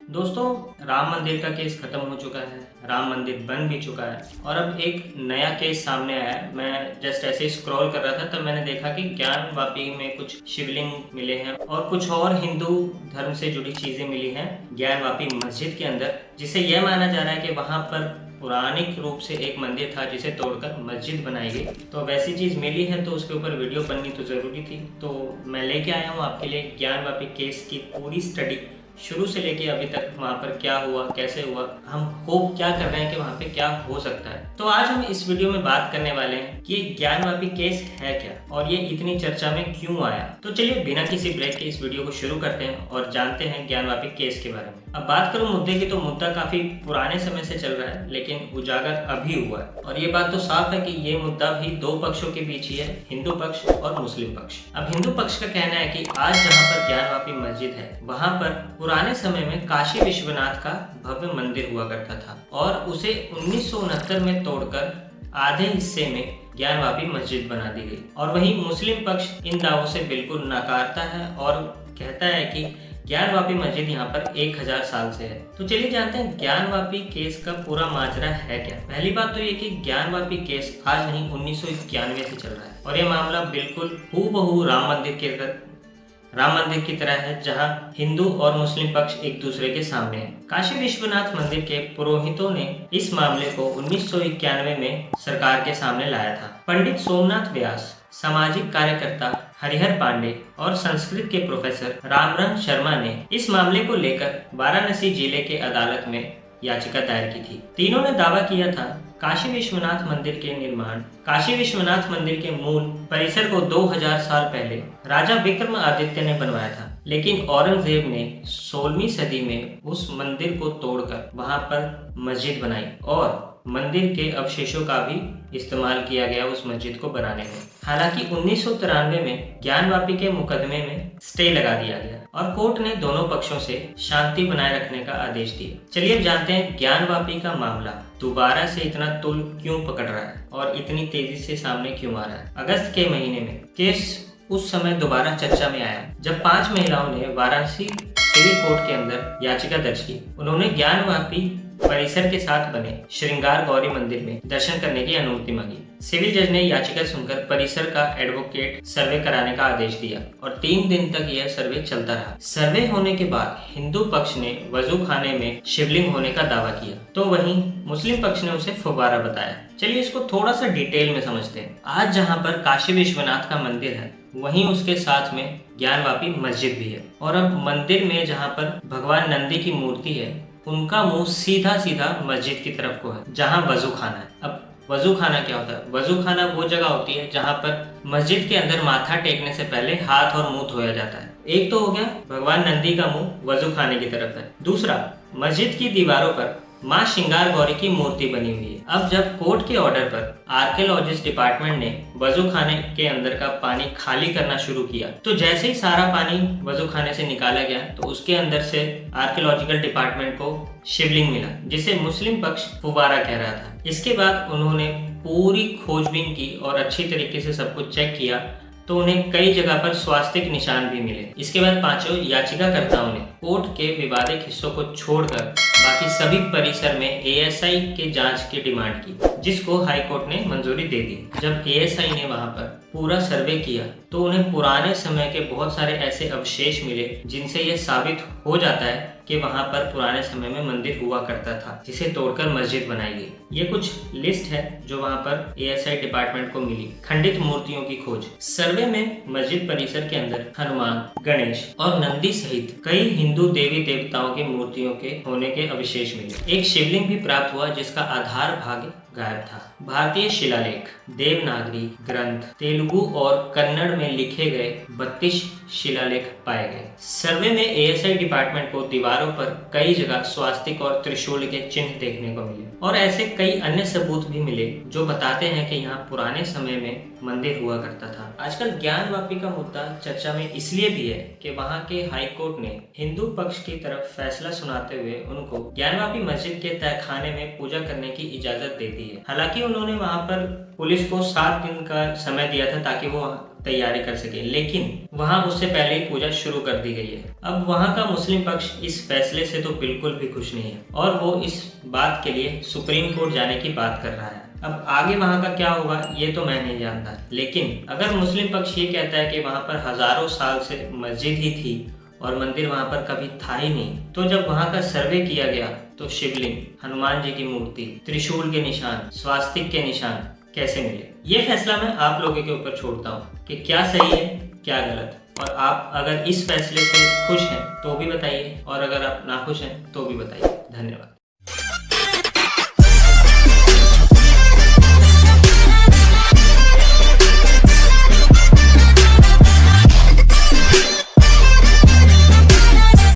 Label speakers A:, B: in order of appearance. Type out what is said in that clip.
A: दोस्तों, राम मंदिर का केस खत्म हो चुका है। राम मंदिर बन भी चुका है और अब एक नया केस सामने आया है। मैं जस्ट ऐसे ही स्क्रॉल कर रहा था तब मैंने देखा कि ज्ञान वापी में कुछ शिवलिंग मिले हैं और कुछ और हिंदू धर्म से जुड़ी चीजें मिली हैं ज्ञान वापी मस्जिद के अंदर, जिसे यह माना जा रहा है कि वहां पर पौराणिक रूप से एक मंदिर था जिसे तोड़कर मस्जिद बनाई गई। तो अब ऐसी चीज मिली है तो उसके ऊपर वीडियो बननी तो जरूरी थी। तो मैं लेके आया हूँ आपके लिए ज्ञान वापी केस की पूरी स्टडी, शुरू से लेके अभी तक वहाँ पर क्या हुआ, कैसे हुआ, हम होप क्या कर रहे हैं कि वहाँ पे क्या हो सकता है। तो आज हम इस वीडियो में बात करने वाले हैं कि ज्ञानवापी केस है क्या और ये इतनी चर्चा में क्यों आया। तो चलिए बिना किसी ब्रेक के इस वीडियो को शुरू करते हैं और जानते हैं ज्ञानवापी केस के बारे में। अब बात करूं मुद्दे की, तो मुद्दा काफी पुराने समय से चल रहा है लेकिन उजागर अभी हुआ है और ये बात तो साफ है कि ये मुद्दा भी दो पक्षों के बीच ही है, हिंदू पक्ष और मुस्लिम पक्ष। अब हिंदू पक्ष का कहना है कि आज जहाँ पर ज्ञानवापी मस्जिद है वहाँ पर पुराने समय में काशी विश्वनाथ का भव्य मंदिर हुआ करता था और उसे 1969 में तोड़कर आधे हिस्से में ज्ञानवापी मस्जिद बना दी गई। और वहीं मुस्लिम पक्ष इन दावों से बिल्कुल नकारता है और कहता है कि ज्ञानवापी मस्जिद यहाँ पर 1000 साल से है। तो चलिए जानते हैं ज्ञानवापी केस का पूरा माजरा है क्या। पहली बात तो ये कि ज्ञानवापी केस आज नहीं 1991 से चल रहा है और ये मामला बिल्कुल हूबहू राम मंदिर की तरह है, जहां हिंदू और मुस्लिम पक्ष एक दूसरे के सामने हैं। काशी विश्वनाथ मंदिर के पुरोहितों ने इस मामले को 1991 में सरकार के सामने लाया था। पंडित सोमनाथ व्यास, सामाजिक कार्यकर्ता हरिहर पांडे और संस्कृत के प्रोफेसर रामरंग शर्मा ने इस मामले को लेकर वाराणसी जिले के अदालत में याचिका दायर की थी। तीनों ने दावा किया था काशी विश्वनाथ मंदिर के मूल परिसर को 2000 साल पहले राजा विक्रमादित्य ने बनवाया था, लेकिन औरंगजेब ने 16वीं सदी में उस मंदिर को तोड़कर वहां पर मस्जिद बनाई और मंदिर के अवशेषों का भी इस्तेमाल किया गया उस मस्जिद को बनाने में। हालांकि 1993 में ज्ञानवापी के मुकदमे में स्टे लगा दिया गया और कोर्ट ने दोनों पक्षों से शांति बनाए रखने का आदेश दिया। चलिए अब जानते हैं ज्ञानवापी का मामला दोबारा से इतना तुल क्यों पकड़ रहा है और इतनी तेजी से सामने क्यों आ रहा है। अगस्त के महीने में केस उस समय दोबारा चर्चा में आया जब 5 महिलाओं ने वाराणसी सिविल कोर्ट के अंदर याचिका दर्ज की। उन्होंने ज्ञानवापी परिसर के साथ बने श्रृंगार गौरी मंदिर में दर्शन करने की अनुमति मांगी। सिविल जज ने याचिका सुनकर परिसर का एडवोकेट सर्वे कराने का आदेश दिया और 3 दिन तक यह सर्वे चलता रहा। सर्वे होने के बाद हिंदू पक्ष ने वजू खाने में शिवलिंग होने का दावा किया, तो वहीं मुस्लिम पक्ष ने उसे फुब्बारा बताया। चलिए इसको थोड़ा सा डिटेल में समझते हैं। आज जहाँ पर काशी विश्वनाथ का मंदिर है वहीं उसके साथ में ज्ञानवापी मस्जिद भी है और अब मंदिर में जहाँ पर भगवान नंदी की मूर्ति है उनका मुंह सीधा सीधा मस्जिद की तरफ को है जहाँ वजू खाना है। अब वजू खाना क्या होता है? वजू खाना वो जगह होती है जहाँ पर मस्जिद के अंदर माथा टेकने से पहले हाथ और मुंह धोया जाता है। एक तो हो गया भगवान नंदी का मुंह वजू खाने की तरफ है। दूसरा, मस्जिद की दीवारों पर माँ श्रृंगार गौरी की मूर्ति बनी हुई है। अब जब कोर्ट के ऑर्डर पर आर्कियोलॉजिस्ट डिपार्टमेंट ने वजू खाने के अंदर का पानी खाली करना शुरू किया, तो जैसे ही सारा पानी वजू खाने से निकाला गया तो उसके अंदर से आर्कियोलॉजिकल डिपार्टमेंट को शिवलिंग मिला, जिसे मुस्लिम पक्ष फुब्बारा कह रहा था। इसके बाद उन्होंने पूरी खोजबीन की और अच्छी तरीके से सब कुछ चेक किया तो उन्हें कई जगह पर स्वास्तिक निशान भी मिले। इसके बाद पांचों याचिकाकर्ताओं ने कोर्ट के विवादित हिस्सों को छोड़कर बाकी सभी परिसर में एएसआई के जांच की डिमांड की, जिसको हाई कोर्ट ने मंजूरी दे दी। जब एएसआई ने वहां पर पूरा सर्वे किया तो उन्हें पुराने समय के बहुत सारे ऐसे अवशेष मिले जिनसे यह साबित हो जाता है कि वहां पर पुराने समय में मंदिर हुआ करता था जिसे तोड़कर मस्जिद बनाई गई। ये कुछ लिस्ट है जो वहां पर एएसआई डिपार्टमेंट को मिली। खंडित मूर्तियों की खोज। सर्वे में मस्जिद परिसर के अंदर हनुमान, गणेश और नंदी सहित कई हिंदू देवी देवताओं की मूर्तियों के होने के अवशेष मिले। एक शिवलिंग भी प्राप्त हुआ जिसका आधार भाग गायब था। भारतीय शिलालेख, देवनागरी ग्रंथ, तेलुगु और कन्नड़ में लिखे गए 32 शिलालेख पाए गए। सर्वे में एएसआई डिपार्टमेंट को दीवारों पर कई जगह स्वास्तिक और त्रिशूल के चिन्ह देखने को मिले और ऐसे कई अन्य सबूत भी मिले जो बताते हैं कि यहाँ पुराने समय में मंदिर हुआ करता था। आजकल ज्ञानवापी का मुद्दा चर्चा में इसलिए भी है कि वहाँ के हाई कोर्ट ने हिंदू पक्ष की तरफ फैसला सुनाते हुए उनको ज्ञानवापी मस्जिद के तहखाने में पूजा करने की इजाजत दे दी है। हालांकि उन्होंने वहाँ पर पुलिस को 7 दिन का समय दिया था ताकि वो तैयारी कर सके, लेकिन वहां उससे पहले ही पूजा शुरू कर दी गई है। अब वहां का मुस्लिम पक्ष इस फैसले से तो बिल्कुल भी खुश नहीं है और वो इस बात के लिए सुप्रीम कोर्ट जाने की बात कर रहा है। अब आगे वहां का क्या होगा ये तो मैं नहीं जानता, लेकिन अगर मुस्लिम पक्ष ये कहता है कि वहां पर हजारों साल से मस्जिद ही थी और मंदिर वहां पर कभी था ही नहीं, तो जब वहां का सर्वे किया गया तो शिवलिंग, हनुमान जी की मूर्ति, त्रिशूल के निशान, स्वास्तिक के निशान कैसे मिले? ये फैसला मैं आप लोगों के ऊपर छोड़ता हूँ कि क्या सही है क्या गलत, और आप अगर इस फैसले से खुश हैं तो भी बताइए और अगर आप नाखुश हैं तो भी बताइए। धन्यवाद।